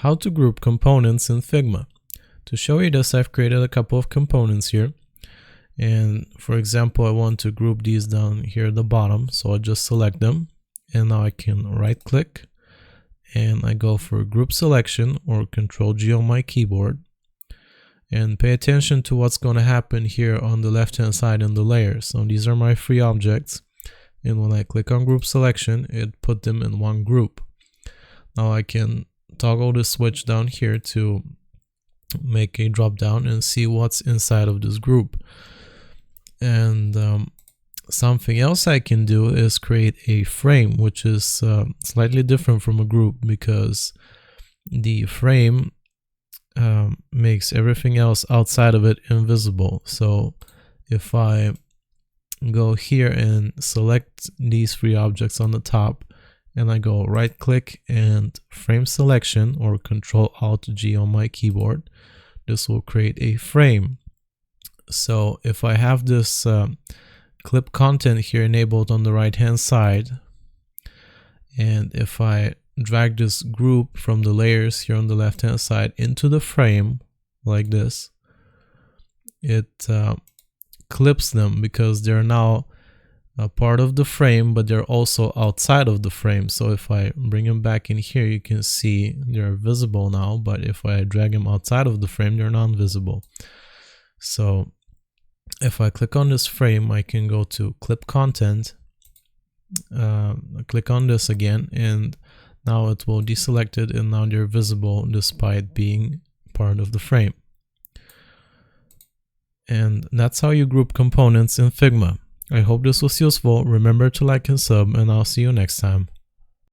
how to group components in Figma. To show you this, I've created a couple of components here. And for example, I want to group these down here at the bottom. So I just select them, and now I can right click and I go for group selection or Control G on my keyboard. And pay attention to what's going to happen here on the left hand side in the layers. So these are my free objects. And when I click on group selection, it put them in one group. Now I can toggle the switch down here to make a drop down and see what's inside of this group. And something else I can do is create a frame, which is slightly different from a group, because the frame makes everything else outside of it invisible. So if I go here and select these three objects on the top, and I go right click and frame selection or Control Alt G on my keyboard, this will create a frame. So if I have this clip content here enabled on the right hand side, and if I drag this group from the layers here on the left hand side into the frame like this, it clips them because they're now a part of the frame, but they're also outside of the frame. So if I bring them back in here, you can see they're visible now, but if I drag them outside of the frame, they're non-visible. So if I click on this frame, I can go to clip content, click on this again, and now it will deselect it, and now they're visible despite being part of the frame. And that's how you group components in Figma. I hope this was useful. Remember to like and sub, and I'll see you next time.